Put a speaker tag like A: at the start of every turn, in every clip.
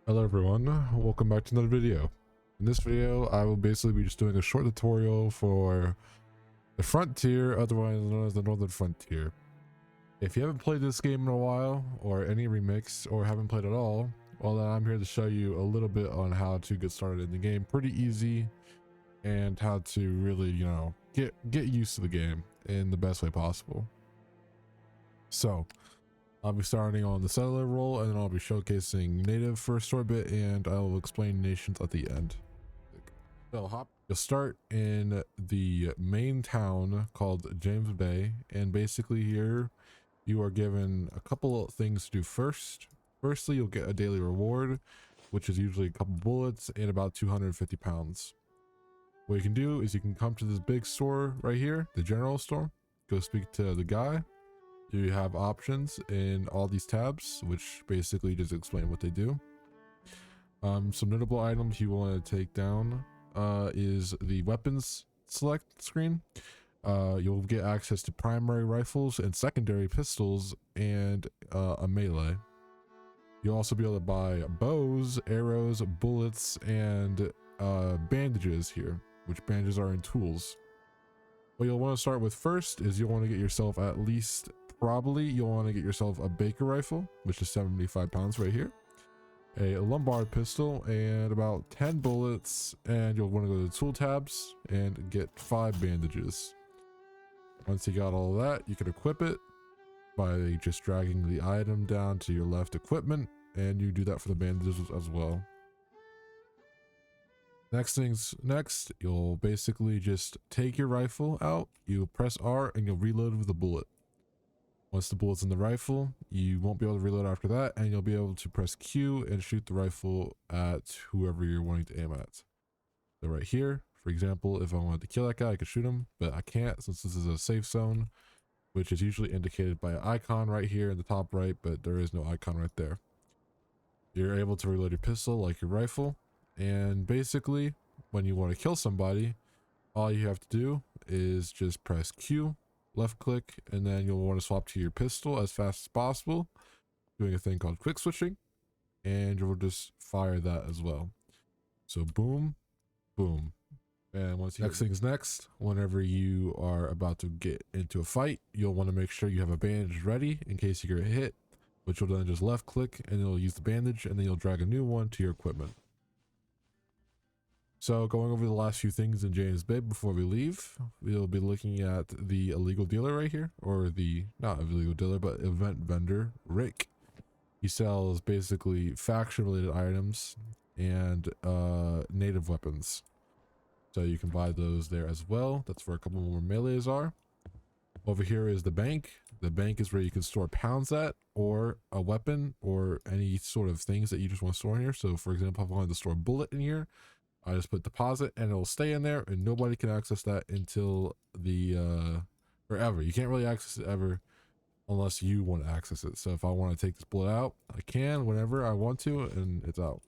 A: Hello everyone, welcome back to another video. In this video, I will basically be just doing a short tutorial for the Frontier, otherwise known as the Northern Frontier. If you haven't played this game in a while, or any remix, or haven't played at all, well then I'm here to show you a little bit on how to get started in the game. Pretty easy, and how to really, get used to the game in the best way possible. So, I'll be starting on the settler role, and then I'll be showcasing native for a short bit, and I will explain nations at the end. So you'll start in the main town called James Bay, and basically here you are given a couple of things to do first. Firstly, you'll get a daily reward, which is usually a couple bullets and about 250 pounds. What you can do is you can come to this big store right here, the general store, go speak to the guy. You have options in all these tabs, which basically just explain what they do. Some notable items you want to take down is the weapons select screen. You'll get access to primary rifles and secondary pistols and a melee. You'll also be able to buy bows, arrows, bullets, and bandages here, which bandages are in tools. What you'll want to start with first is you'll want to get yourself you'll want to get yourself a Baker rifle, which is 75 pounds right here, a Lombard pistol, and about 10 bullets, and you'll want to go to the tool tabs and get 5 bandages. Once you got all of that, you can equip it by just dragging the item down to your left equipment, and you do that for the bandages as well. Next, you'll basically just take your rifle out, you press R, and you'll reload with a bullet. Once the bullet's in the rifle, you won't be able to reload after that, and you'll be able to press Q and shoot the rifle at whoever you're wanting to aim at. So right here, for example, if I wanted to kill that guy, I could shoot him, but I can't since this is a safe zone, which is usually indicated by an icon right here in the top right, but there is no icon right there. You're able to reload your pistol like your rifle, and basically, when you want to kill somebody, all you have to do is just press Q, left click, and then you'll want to swap to your pistol as fast as possible, doing a thing called quick switching, and you'll just fire that as well. So boom, boom. And next thing's next, whenever you are about to get into a fight, you'll want to make sure you have a bandage ready in case you get hit, which will then just left click and you'll use the bandage, and then you'll drag a new one to your equipment. So going over the last few things in James Bay before we leave, we'll be looking at the illegal dealer right here, or the, not illegal dealer, but event vendor, Rick. He sells basically faction related items and native weapons. So you can buy those there as well. That's where a couple more melees are. Over here is the bank. The bank is where you can store pounds at, or a weapon, or any sort of things that you just want to store in here. So for example, if I wanted to store a bullet in here, I just put deposit and it'll stay in there, and nobody can access that until the forever. You can't really access it ever unless you want to access it. So if I want to take this bullet out, I can whenever I want to, and it's out.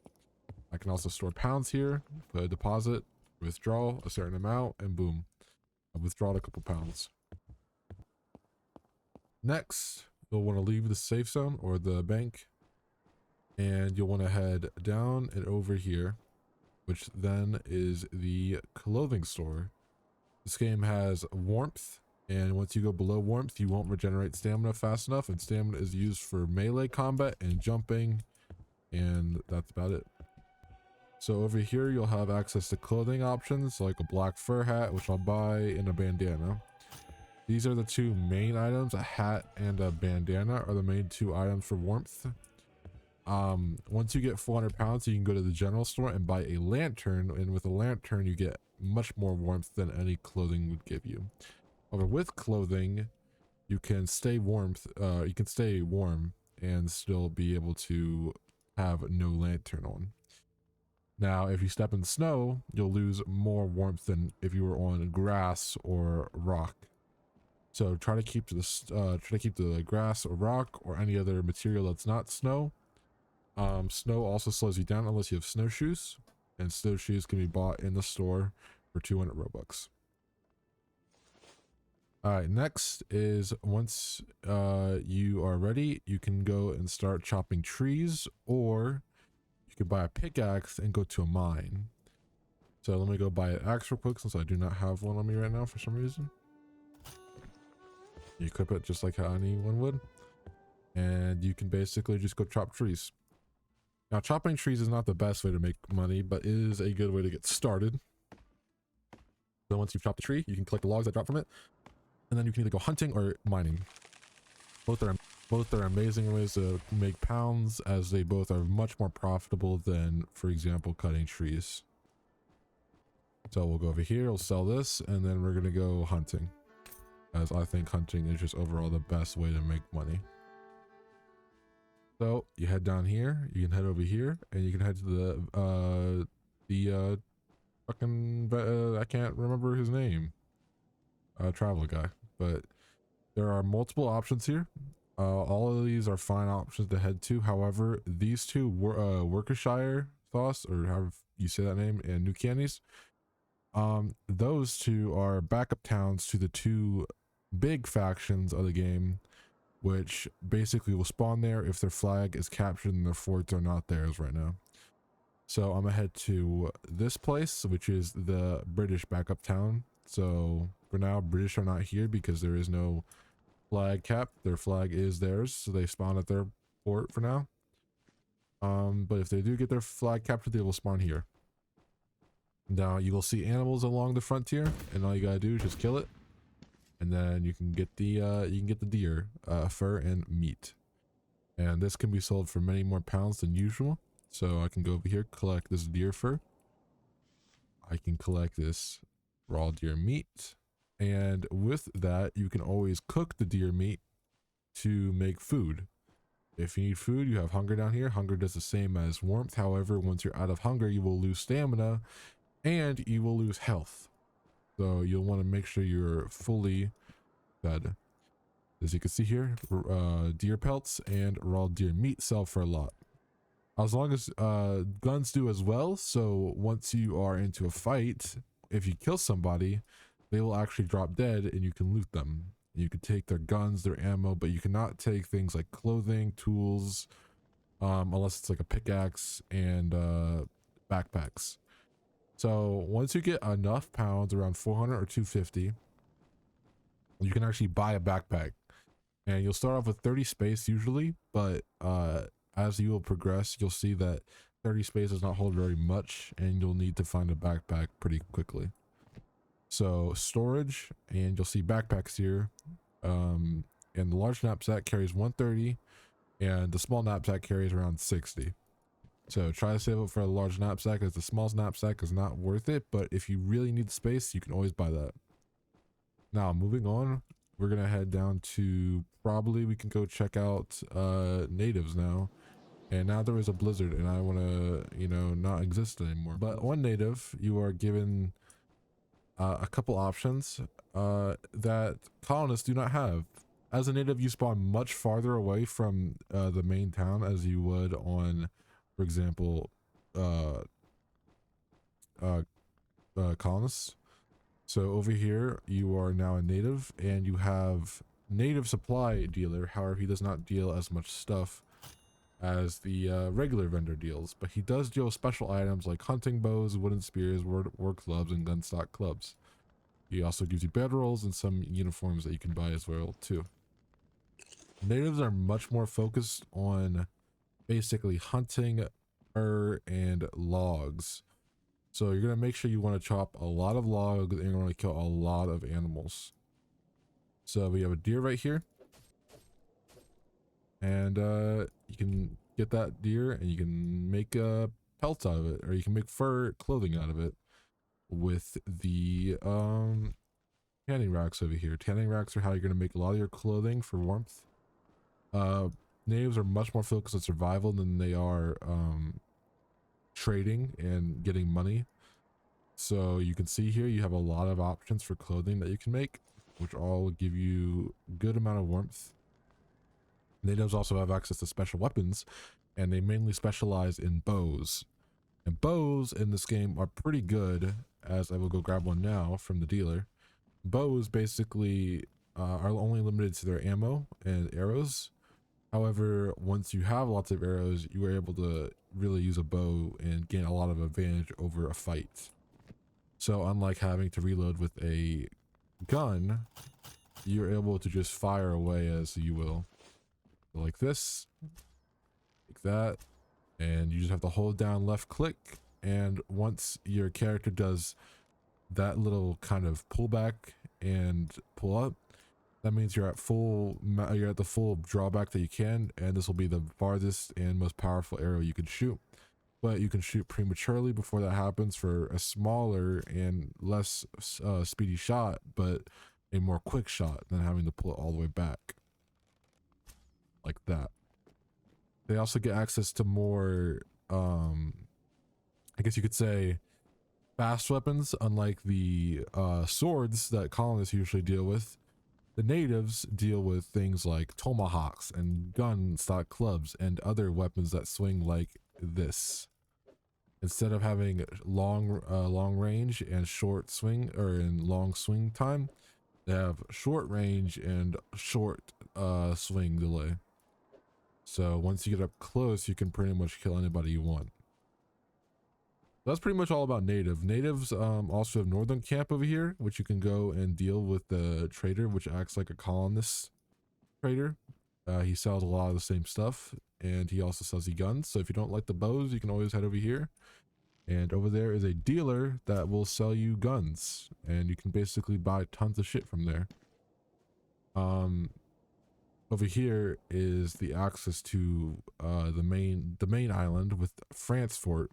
A: I can also store pounds here, put a deposit, withdraw a certain amount, and boom, I withdraw a couple pounds. Next, you'll want to leave the safe zone or the bank, and you'll want to head down and over here, which then is the clothing store. This game has warmth, and once you go below warmth, you won't regenerate stamina fast enough, and stamina is used for melee combat and jumping, and that's about it. So over here, you'll have access to clothing options like a black fur hat, which I'll buy, and a bandana. These are the two main items. A hat and a bandana are the main two items for warmth. Once you get 400 pounds, you can go to the general store and buy a lantern, and with a lantern you get much more warmth than any clothing would give you. However, with clothing you can stay warm and still be able to have no lantern on. Now if you step in the snow, you'll lose more warmth than if you were on grass or rock. So try to keep the grass or rock or any other material that's not snow. Snow also slows you down unless you have snowshoes, and snowshoes can be bought in the store for 200 Robux. Alright, next is once you are ready, you can go and start chopping trees, or you could buy a pickaxe and go to a mine. So let me go buy an axe real quick since I do not have one on me right now for some reason. You equip it just like how anyone would. And you can basically just go chop trees. Now, chopping trees is not the best way to make money, but it is a good way to get started. So once you've chopped the tree, you can collect the logs that drop from it. And then you can either go hunting or mining. Both are amazing ways to make pounds, as they both are much more profitable than, for example, cutting trees. So we'll go over here, we'll sell this, and then we're going to go hunting. As I think hunting is just overall the best way to make money. So you head down here, you can head over here, and you can head to the fucking, I can't remember his name. Travel guy. But there are multiple options here. All of these are fine options to head to. However, these two, Worcestershire Sauce, or however you say that name, and New Candies, those two are backup towns to the two big factions of the game, which basically will spawn there if their flag is captured and their forts are not theirs right now. So I'm gonna head to this place, which is the British backup town. So for now, British are not here because there is no flag cap. Their flag is theirs, so they spawn at their port for now. But if they do get their flag captured, they will spawn here. Now you will see animals along the frontier, and all you gotta do is just kill it, and then you can get the deer fur and meat, and this can be sold for many more pounds than usual. So I can go over here, collect this deer fur. I can collect this raw deer meat, and with that you can always cook the deer meat to make food. If you need food, you have hunger down here. Hunger does the same as warmth. However, once you're out of hunger, you will lose stamina and you will lose health. So you'll want to make sure you're fully fed. As you can see here, deer pelts and raw deer meat sell for a lot. As long as guns do as well. So once you are into a fight, if you kill somebody, they will actually drop dead and you can loot them. You can take their guns, their ammo, but you cannot take things like clothing, tools, unless it's like a pickaxe and backpacks. So once you get enough pounds, around 400 or 250, you can actually buy a backpack. And you'll start off with 30 space usually, but as you will progress, you'll see that 30 space does not hold very much, and you'll need to find a backpack pretty quickly. So storage, and you'll see backpacks here. And the large knapsack carries 130, and the small knapsack carries around 60. So try to save up for a large knapsack, as the small knapsack is not worth it, but if you really need space, you can always buy that. Now, moving on, we're gonna head down to, probably we can go check out natives now. And now there is a blizzard, and I want to, you know, not exist anymore. But on native, you are given a couple options that colonists do not have. As a native, you spawn much farther away from the main town as you would on, for example, colonists. So over here, you are now a native, and you have native supply dealer. However, he does not deal as much stuff as the regular vendor deals, but he does deal special items like hunting bows, wooden spears, war clubs, and gun stock clubs. He also gives you bedrolls and some uniforms that you can buy as well too. Natives are much more focused on basically hunting fur and logs. So you're going to make sure you want to chop a lot of logs, and you're going to kill a lot of animals. So we have a deer right here. And you can get that deer and you can make pelts out of it, or you can make fur clothing out of it with the tanning racks over here. Tanning racks are how you're going to make a lot of your clothing for warmth. Natives are much more focused on survival than they are trading and getting money. So you can see here you have a lot of options for clothing that you can make, which all give you a good amount of warmth. Natives also have access to special weapons, and they mainly specialize in bows. And bows in this game are pretty good, as I will go grab one now from the dealer. Bows basically are only limited to their ammo and arrows. However, once you have lots of arrows, you are able to really use a bow and gain a lot of advantage over a fight. So unlike having to reload with a gun, you're able to just fire away as you will. So like this, like that, and you just have to hold down left click, and once your character does that little kind of pullback and pull up, that means you're at the full drawback that you can, and this will be the farthest and most powerful arrow you can shoot. But you can shoot prematurely before that happens for a smaller and less speedy shot, but a more quick shot than having to pull it all the way back. Like that. They also get access to more, I guess you could say, fast weapons, unlike the swords that colonists usually deal with. The natives deal with things like tomahawks and gun-stock clubs and other weapons that swing like this. Instead of having long range and short swing, or in long swing time, they have short range and short swing delay. So once you get up close, you can pretty much kill anybody you want. That's pretty much all about native. Natives also have northern camp over here, which you can go and deal with the trader, which acts like a colonist trader. He sells a lot of the same stuff, and he also sells you guns. So if you don't like the bows, you can always head over here. And over there is a dealer that will sell you guns, and you can basically buy tons of shit from there. Over here is the access to the main island with France Fort.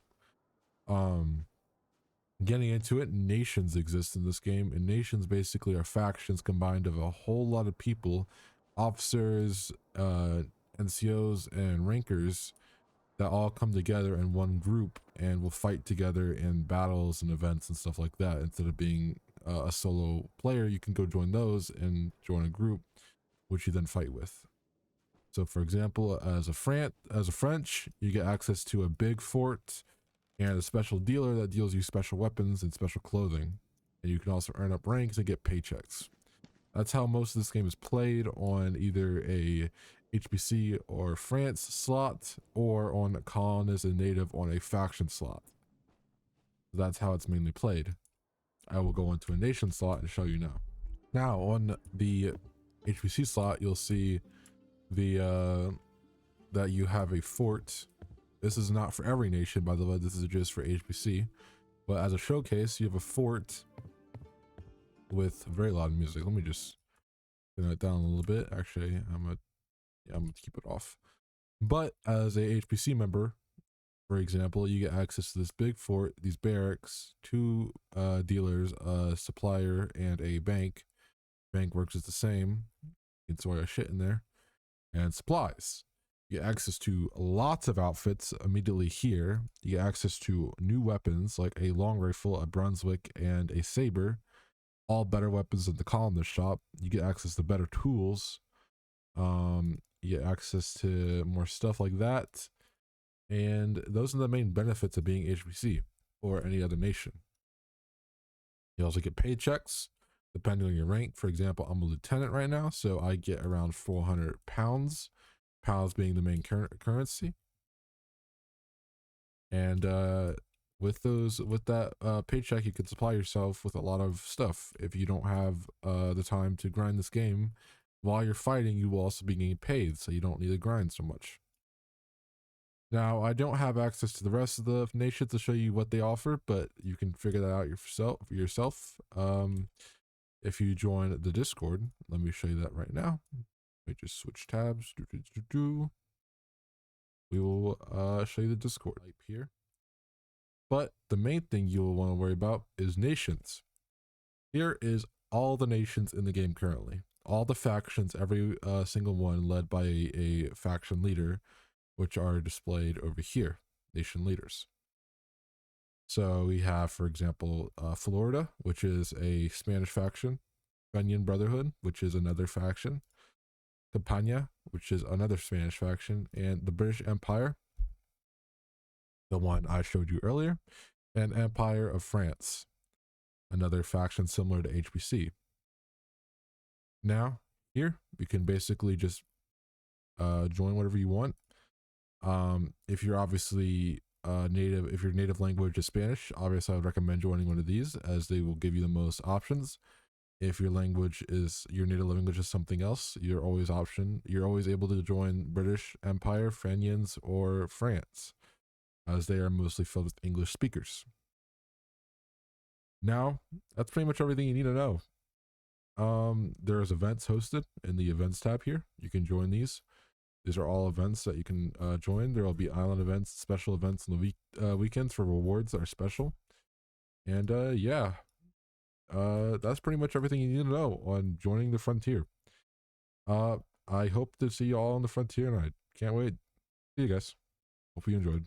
A: Getting into it, nations exist in this game, and nations basically are factions combined of a whole lot of people, officers, NCOs, and rankers that all come together in one group and will fight together in battles and events and stuff like that. Instead of being a solo player, you can go join those and join a group, which you then fight with. So for example, as a French, you get access to a big fort and a special dealer that deals you special weapons and special clothing. And you can also earn up ranks and get paychecks. That's how most of this game is played, on either a HBC or France slot, or on a colonist and native on a faction slot. That's how it's mainly played. I will go into a nation slot and show you now. Now on the HBC slot, you'll see the that you have a fort. This is not for every nation, by the way. This is just for HBC. But as a showcase, you have a fort with very loud music. Let me just turn it down a little bit. Actually, I'm gonna keep it off. But as a HBC member, for example, you get access to this big fort, these barracks, 2 dealers, a supplier, and a bank. Bank works as the same. You can store your shit in there. And supplies. You get access to lots of outfits immediately here. You get access to new weapons like a long rifle, a Brunswick, and a saber. All better weapons in the colonist shop. You get access to better tools. You get access to more stuff like that. And those are the main benefits of being HBC or any other nation. You also get paychecks depending on your rank. For example, I'm a lieutenant right now, so I get around 400 pounds. Pounds being the main currency. And with that paycheck, you can supply yourself with a lot of stuff. If you don't have the time to grind this game while you're fighting, you will also be getting paid, so you don't need to grind so much. Now, I don't have access to the rest of the nations to show you what they offer, but you can figure that out yourself. If you join the Discord, let me show you that right now. Let me just switch tabs. We will show you the Discord type here. But the main thing you will want to worry about is nations. Here is all the nations in the game currently. All the factions, every single one led by a faction leader, which are displayed over here, nation leaders. So we have, for example, Florida, which is a Spanish faction, Fenian Brotherhood, which is another faction, Campania, which is another Spanish faction, and the British Empire, the one I showed you earlier, and Empire of France, another faction similar to HBC. Now, here, we can basically just join whatever you want. If you're obviously if your native language is Spanish, obviously I would recommend joining one of these, as they will give you the most options. If your native language is something else, you're always able to join British Empire, Fenians, or France, as they are mostly filled with English speakers. Now, that's pretty much everything you need to know. There's events hosted in the events tab here. You can join these. These are all events that you can join. There will be island events, special events on the weekends for rewards that are special. And yeah, that's pretty much everything you need to know on joining the Frontier. I hope to see you all on the Frontier, and I can't wait. See you guys. Hope you enjoyed.